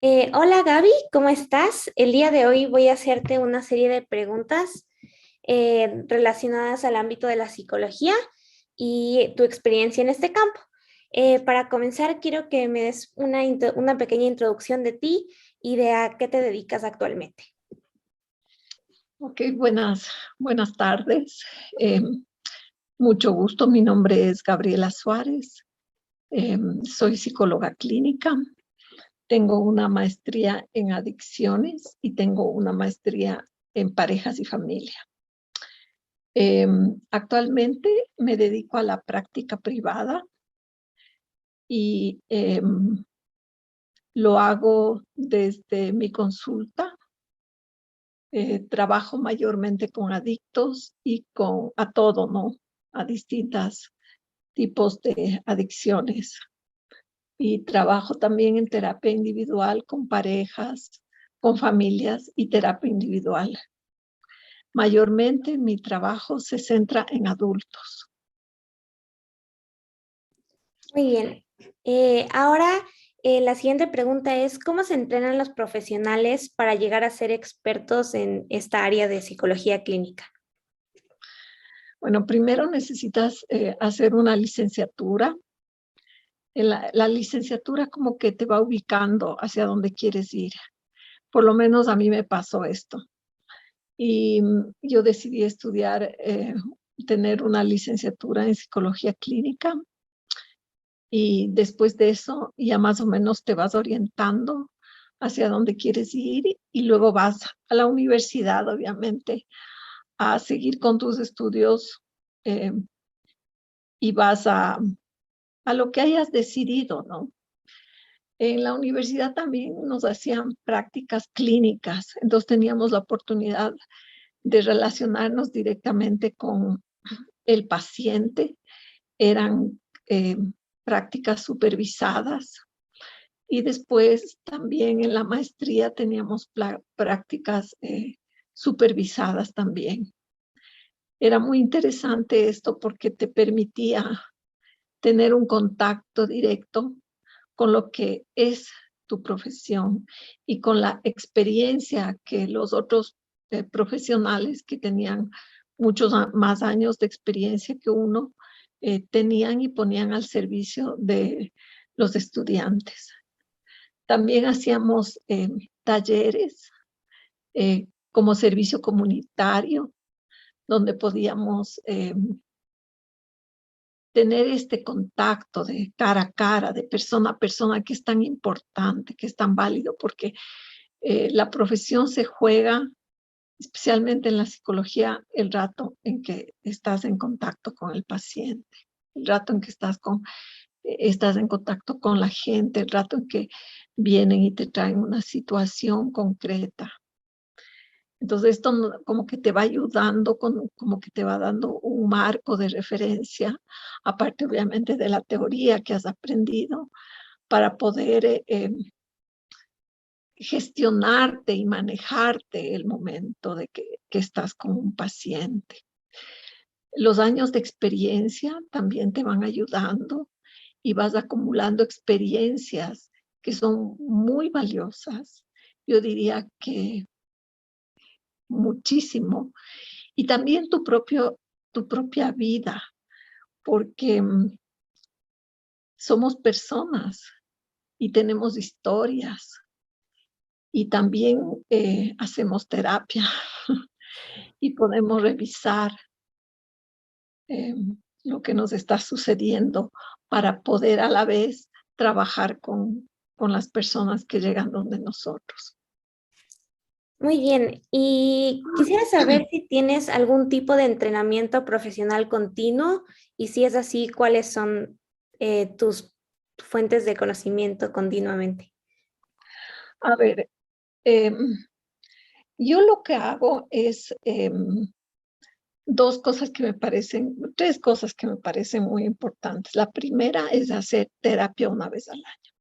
Hola Gaby, ¿cómo estás? El día de hoy voy a hacerte una serie de preguntas relacionadas al ámbito de la psicología y tu experiencia en este campo. Para comenzar, quiero que me des una pequeña introducción de ti y de a qué te dedicas actualmente. Ok, buenas tardes. Eh, Mucho gusto. Mi nombre es Gabriela Suárez. Soy psicóloga clínica. Tengo una maestría en adicciones y tengo una maestría en parejas y familia. Actualmente me dedico a la práctica privada y lo hago desde mi consulta. Trabajo mayormente con adictos y a todo, ¿no? A distintos tipos de adicciones. Y trabajo también en terapia individual con parejas, con familias y terapia individual. Mayormente mi trabajo se centra en adultos. Muy bien. Ahora, la siguiente pregunta es, ¿cómo se entrenan los profesionales para llegar a ser expertos en esta área de psicología clínica? Bueno, primero necesitas hacer una licenciatura. La licenciatura como que te va ubicando hacia dónde quieres ir. Por lo menos a mí me pasó esto. Y yo decidí estudiar, tener una licenciatura en psicología clínica y después de eso ya más o menos te vas orientando hacia dónde quieres ir y luego vas a la universidad, obviamente, a seguir con tus estudios eh, y vas a lo que hayas decidido, ¿no? En la universidad también nos hacían prácticas clínicas, entonces teníamos la oportunidad de relacionarnos directamente con el paciente. Eran prácticas supervisadas y después también en la maestría teníamos prácticas supervisadas también. Era muy interesante esto porque te permitía tener un contacto directo con lo que es tu profesión y con la experiencia que los otros profesionales que tenían muchos más años de experiencia que uno tenían y ponían al servicio de los estudiantes. También hacíamos talleres como servicio comunitario, donde podíamos tener este contacto de cara a cara, de persona a persona, que es tan importante, que es tan válido, porque la profesión se juega, especialmente en la psicología, el rato en que estás en contacto con el paciente, el rato en que estás en contacto con la gente, el rato en que vienen y te traen una situación concreta. Entonces esto como que te va ayudando, como que te va dando un marco de referencia, aparte obviamente de la teoría que has aprendido, para poder gestionarte y manejarte el momento de que estás con un paciente. Los años de experiencia también te van ayudando y vas acumulando experiencias que son muy valiosas. Yo diría que muchísimo. Y también tu propia vida, porque somos personas y tenemos historias y también hacemos terapia y podemos revisar eh, lo que nos está sucediendo para poder a la vez trabajar con las personas que llegan donde nosotros. Muy bien, y quisiera saber si tienes algún tipo de entrenamiento profesional continuo y si es así, ¿cuáles son tus fuentes de conocimiento continuamente? A ver, eh, yo lo que hago es tres cosas que me parecen muy importantes. La primera es hacer terapia una vez al año.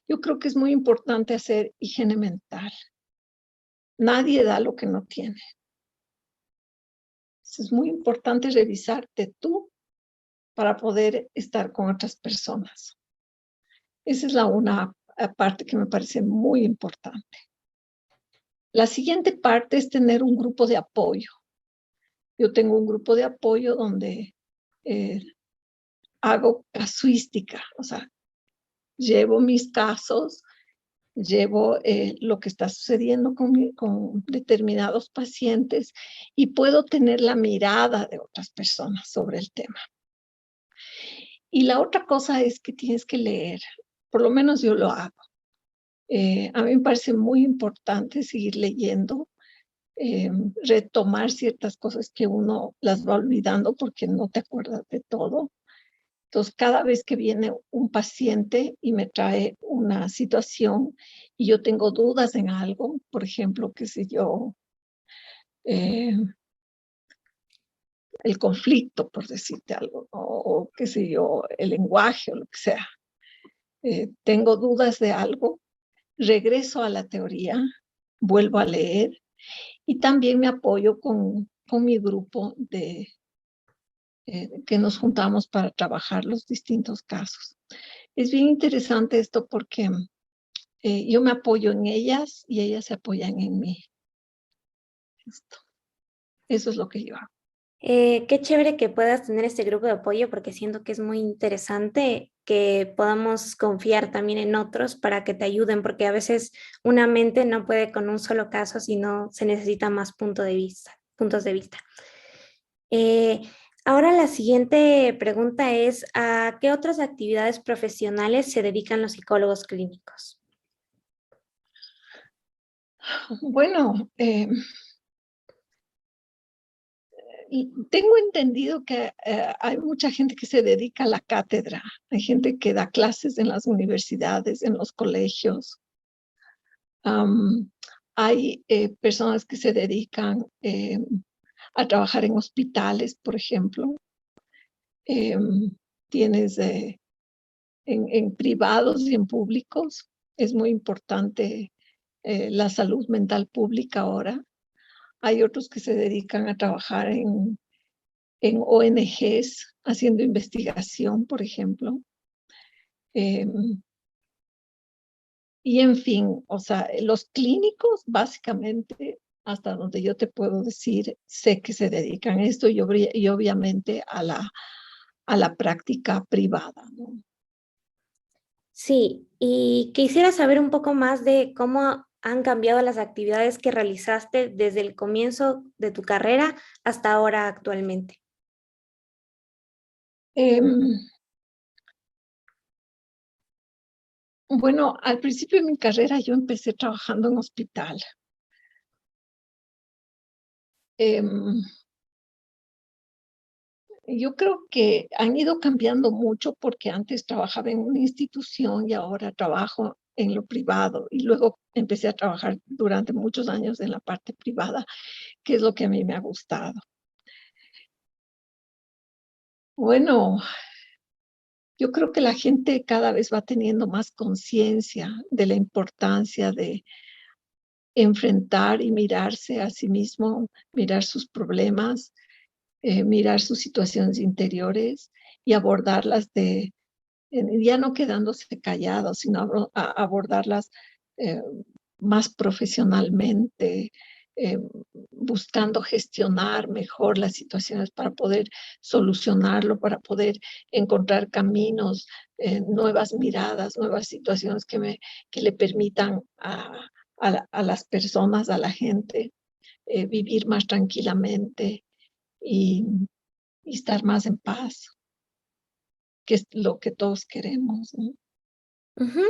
Yo creo que es muy importante hacer higiene mental. Nadie da lo que no tiene. Es muy importante revisarte tú para poder estar con otras personas. Esa es parte que me parece muy importante. La siguiente parte es tener un grupo de apoyo. Yo tengo un grupo de apoyo donde hago casuística, o sea, llevo mis casos, llevo lo que está sucediendo con determinados pacientes y puedo tener la mirada de otras personas sobre el tema. Y la otra cosa es que tienes que leer, por lo menos yo lo hago. A mí me parece muy importante seguir leyendo, retomar ciertas cosas que uno las va olvidando porque no te acuerdas de todo. Entonces, cada vez que viene un paciente y me trae una situación y yo tengo dudas en algo, por ejemplo, qué sé yo, el conflicto, por decirte algo, ¿no? O qué sé yo, el lenguaje o lo que sea, tengo dudas de algo, regreso a la teoría, vuelvo a leer y también me apoyo con mi grupo que nos juntamos para trabajar los distintos casos. Es bien interesante esto porque yo me apoyo en ellas y ellas se apoyan en mí. Eso es lo que yo hago. Qué chévere que puedas tener este grupo de apoyo porque siento que es muy interesante que podamos confiar también en otros para que te ayuden, porque a veces una mente no puede con un solo caso, sino se necesita más puntos de vista. Eh, Ahora la siguiente pregunta es, ¿a qué otras actividades profesionales se dedican los psicólogos clínicos? Bueno, tengo entendido que hay mucha gente que se dedica a la cátedra, hay gente que da clases en las universidades, en los colegios. Hay personas que se dedican a trabajar en hospitales, por ejemplo. Tienes en privados y en públicos. Es muy importante la salud mental pública ahora. Hay otros que se dedican a trabajar en ONGs haciendo investigación, por ejemplo. Y en fin, o sea, los clínicos básicamente, hasta donde yo te puedo decir, sé que se dedican a esto y obviamente a la práctica privada, ¿no? Sí, y quisiera saber un poco más de cómo han cambiado las actividades que realizaste desde el comienzo de tu carrera hasta ahora actualmente. Em, bueno, al principio de mi carrera yo empecé trabajando en hospital. Em, yo creo que han ido cambiando mucho porque antes trabajaba en una institución y ahora trabajo en lo privado y luego empecé a trabajar durante muchos años en la parte privada, que es lo que a mí me ha gustado. Bueno, yo creo que la gente cada vez va teniendo más conciencia de la importancia de enfrentar y mirarse a sí mismo, mirar sus problemas, mirar sus situaciones interiores y abordarlas ya no quedándose callados, sino abordarlas eh, más profesionalmente, eh, buscando gestionar mejor las situaciones para poder solucionarlo, para poder encontrar caminos, nuevas miradas, nuevas situaciones que le permitan a las personas, a la gente, vivir más tranquilamente y, y estar más en paz, que es lo que todos queremos, ¿no? Ujú.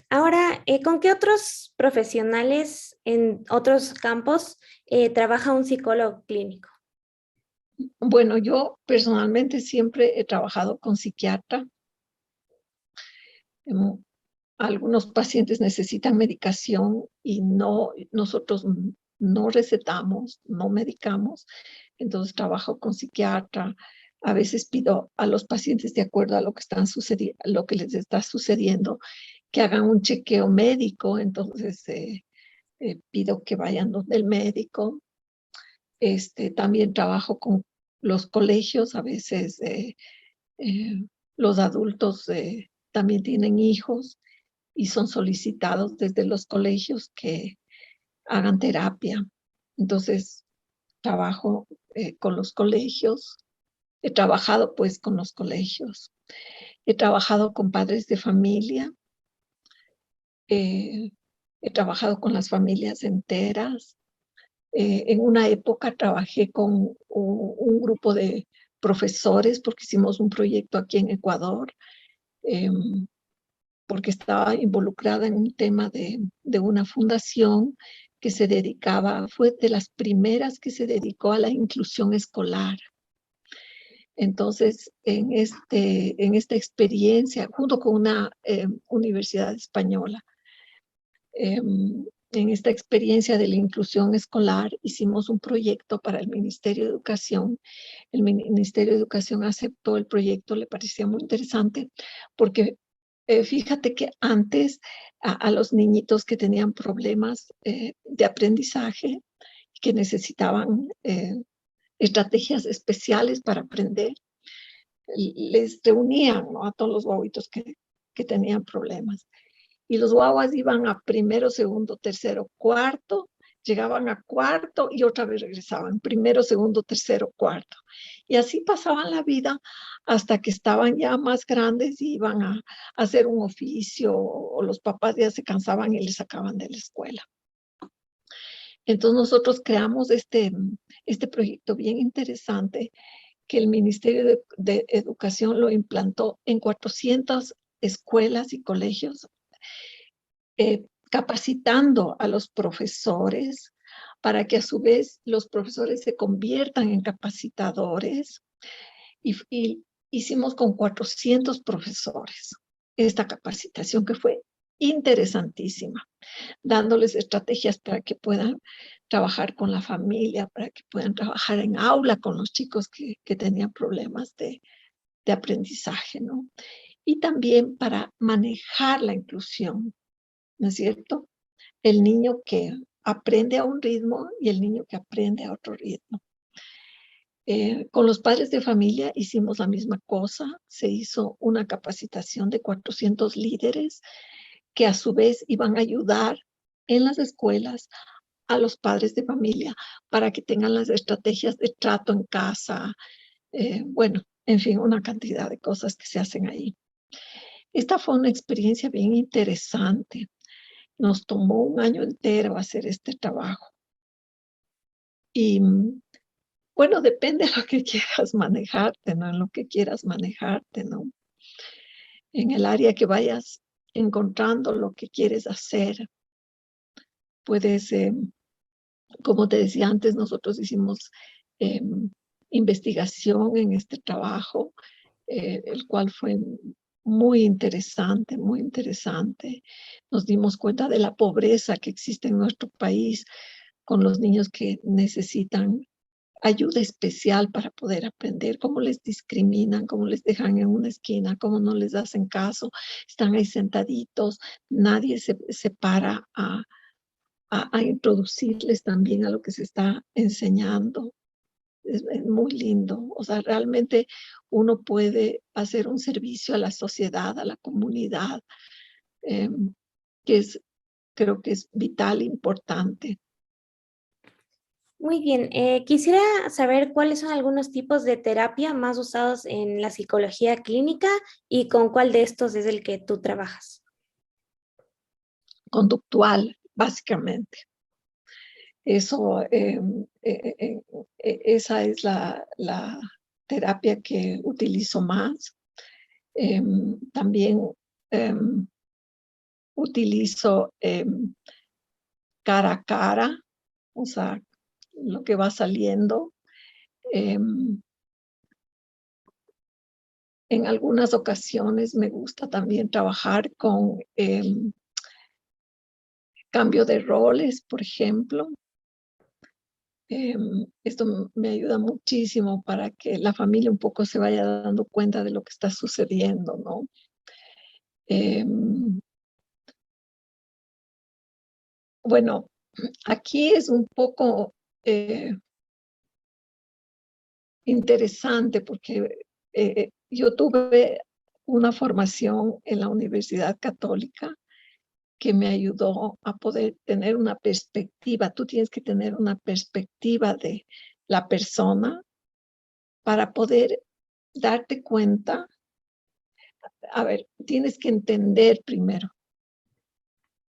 Ahora, ¿con qué otros profesionales en otros campos trabaja un psicólogo clínico? Bueno, yo personalmente siempre he trabajado con psiquiatra. Algunos pacientes necesitan medicación y nosotros no recetamos, no medicamos, entonces trabajo con psiquiatra. A veces pido a los pacientes, de acuerdo a lo que lo que les está sucediendo, que hagan un chequeo médico, entonces pido que vayan donde el médico. También trabajo con los colegios, a veces eh, los adultos también tienen hijos y son solicitados desde los colegios que hagan terapia. Entonces, trabajo con los colegios. He trabajado pues con los colegios. He trabajado con padres de familia. He trabajado con las familias enteras. En una época trabajé con un grupo de profesores porque hicimos un proyecto aquí en Ecuador, porque estaba involucrada en un tema de una fundación que se dedicaba, fue de las primeras que se dedicó a la inclusión escolar. Entonces, en esta experiencia, junto con una universidad española, en esta experiencia de la inclusión escolar, hicimos un proyecto para el Ministerio de Educación. El Ministerio de Educación aceptó el proyecto, le parecía muy interesante, porque fíjate que antes a los niñitos que tenían problemas de aprendizaje, que necesitaban estrategias especiales para aprender, les reunían, ¿no?, a todos los guaguitos que tenían problemas. Y los guaguas iban a primero, segundo, tercero, cuarto, llegaban a cuarto y otra vez regresaban, primero, segundo, tercero, cuarto. Y así pasaban la vida hasta que estaban ya más grandes y iban a hacer un oficio, o los papás ya se cansaban y les sacaban de la escuela. Entonces nosotros creamos este proyecto bien interesante, que el Ministerio de Educación lo implantó en 400 escuelas y colegios, capacitando a los profesores para que a su vez los profesores se conviertan en capacitadores. Y hicimos con 400 profesores esta capacitación, que fue interesantísima, dándoles estrategias para que puedan trabajar con la familia, para que puedan trabajar en aula con los chicos que tenían problemas de aprendizaje, ¿no? Y también para manejar la inclusión, ¿no es cierto? El niño que aprende a un ritmo y el niño que aprende a otro ritmo. Con los padres de familia hicimos la misma cosa. Se hizo una capacitación de 400 líderes que a su vez iban a ayudar en las escuelas a los padres de familia para que tengan las estrategias de trato en casa. Bueno, en fin, una cantidad de cosas que se hacen ahí. Esta fue una experiencia bien interesante. Nos tomó un año entero hacer este trabajo. Y bueno, depende de lo que quieras manejarte, ¿no? En lo que quieras manejarte, ¿no? En el área que vayas encontrando lo que quieres hacer. Puedes, como te decía antes, nosotros hicimos investigación en este trabajo, el cual fue muy interesante, muy interesante. Nos dimos cuenta de la pobreza que existe en nuestro país con los niños que necesitan ayuda especial para poder aprender, cómo les discriminan, cómo les dejan en una esquina, cómo no les hacen caso, están ahí sentaditos, nadie se para a introducirles también a lo que se está enseñando. Es muy lindo, o sea, realmente uno puede hacer un servicio a la sociedad, a la comunidad, que creo que es vital, importante. Muy bien, quisiera saber cuáles son algunos tipos de terapia más usados en la psicología clínica y con cuál de estos es el que tú trabajas. Conductual, básicamente. Eso, esa es la terapia que utilizo más. También utilizo cara a cara, o sea, lo que va saliendo. En algunas ocasiones me gusta también trabajar con cambio de roles, por ejemplo. Esto me ayuda muchísimo para que la familia un poco se vaya dando cuenta de lo que está sucediendo, ¿no? Bueno, aquí es un poco interesante porque yo tuve una formación en la Universidad Católica que me ayudó a poder tener una perspectiva. Tú tienes que tener una perspectiva de la persona para poder darte cuenta. A ver, tienes que entender primero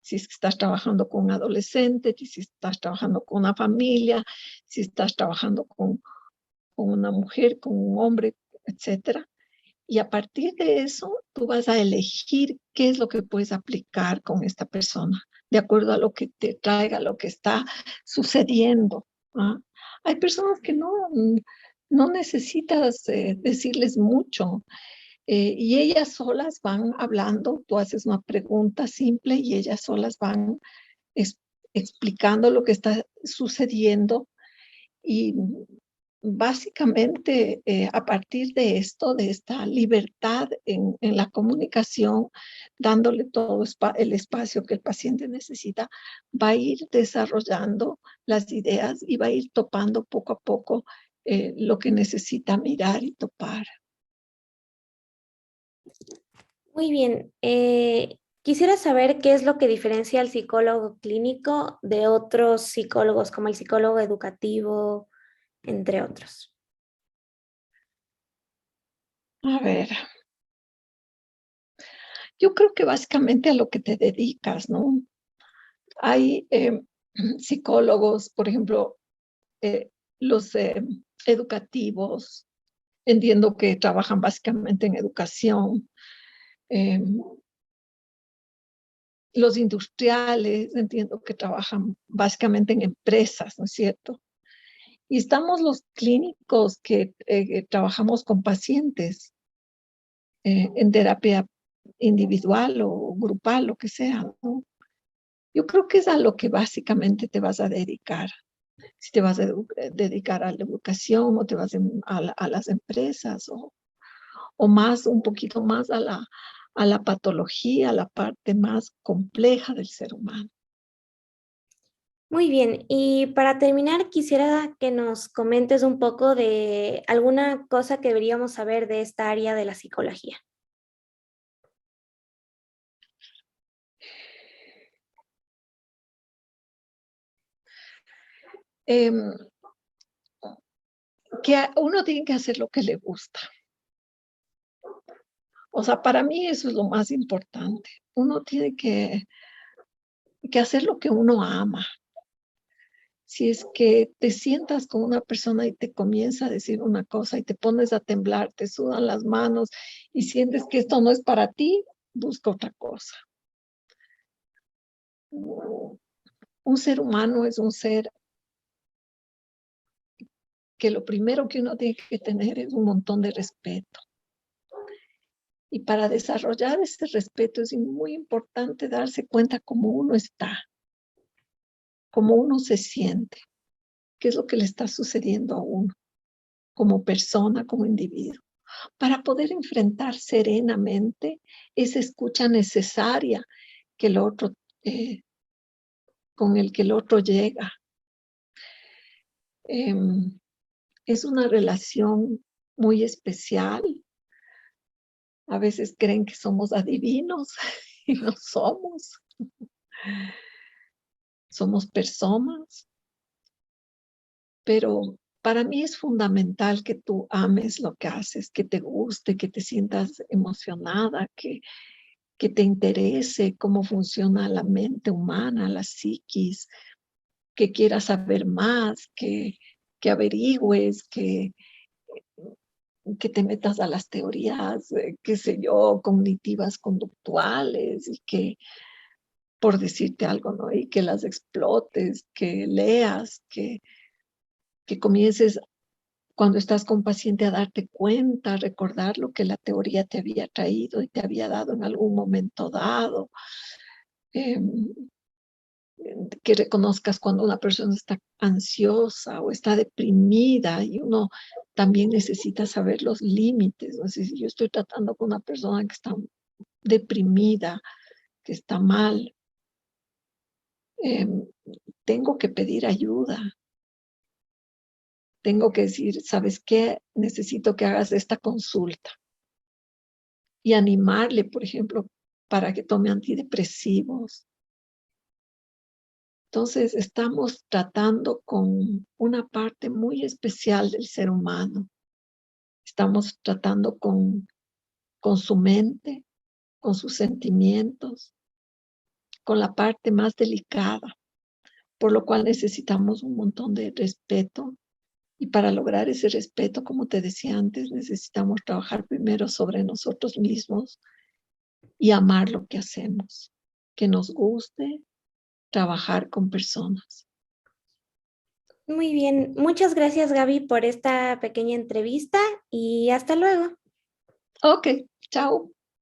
si es que estás trabajando con un adolescente, si estás trabajando con una familia, si estás trabajando con una mujer, con un hombre, etcétera. Y a partir de eso, tú vas a elegir qué es lo que puedes aplicar con esta persona, de acuerdo a lo que te traiga, lo que está sucediendo. ¿Ah? Hay personas que no necesitas decirles mucho. Y ellas solas van hablando, tú haces una pregunta simple y ellas solas van es, explicando lo que está sucediendo y básicamente a partir de esto, de esta libertad en la comunicación, dándole todo el espacio que el paciente necesita, va a ir desarrollando las ideas y va a ir topando poco a poco lo que necesita mirar y topar. Muy bien. Quisiera saber qué es lo que diferencia al psicólogo clínico de otros psicólogos, como el psicólogo educativo, entre otros. A ver, yo creo que básicamente a lo que te dedicas, ¿no? Hay psicólogos, por ejemplo, los educativos, entiendo que trabajan básicamente en educación. Eh, los industriales, entiendo que trabajan básicamente en empresas, ¿no es cierto? Y estamos los clínicos que trabajamos con pacientes en terapia individual o grupal, lo que sea, ¿no? Yo creo que es a lo que básicamente te vas a dedicar. Si te vas a dedicar a la educación o te vas a las empresas o más, un poquito más a la patología, a la parte más compleja del ser humano. Muy bien, y para terminar, quisiera que nos comentes un poco de alguna cosa que deberíamos saber de esta área de la psicología. Eh, que uno tiene que hacer lo que le gusta. O sea, para mí eso es lo más importante. Uno tiene que hacer lo que uno ama. Si es que te sientas con una persona y te comienza a decir una cosa y te pones a temblar, te sudan las manos y sientes que esto no es para ti, busca otra cosa. Un ser humano es un ser que lo primero que uno tiene que tener es un montón de respeto. Y para desarrollar ese respeto es muy importante darse cuenta cómo uno está, cómo uno se siente, qué es lo que le está sucediendo a uno como persona, como individuo, para poder enfrentar serenamente esa escucha necesaria que el otro, con el que el otro llega. Es una relación muy especial. A veces creen que somos adivinos y no somos. Somos personas, pero para mí es fundamental que tú ames lo que haces, que te guste, que te sientas emocionada, que te interese cómo funciona la mente humana, la psiquis, que quieras saber más, que averigües, que te metas a las teorías, qué sé yo, cognitivas conductuales y que, por decirte algo, ¿no? Y que las explotes, que leas, que comiences cuando estás con paciente a darte cuenta, a recordar lo que la teoría te había traído y te había dado en algún momento dado. Eh, que reconozcas cuando una persona está ansiosa o está deprimida y uno también necesita saber los límites. ¿No? Si yo estoy tratando con una persona que está deprimida, que está mal, eh, tengo que pedir ayuda. Tengo que decir, ¿sabes qué? Necesito que hagas esta consulta y animarle, por ejemplo, para que tome antidepresivos Entonces, estamos tratando con una parte muy especial del ser humano. Estamos tratando con su mente, con sus sentimientos, con la parte más delicada, por lo cual necesitamos un montón de respeto. Y para lograr ese respeto, como te decía antes, necesitamos trabajar primero sobre nosotros mismos y amar lo que hacemos, que nos guste trabajar con personas. Muy bien, muchas gracias Gaby por esta pequeña entrevista y hasta luego. Ok, chao.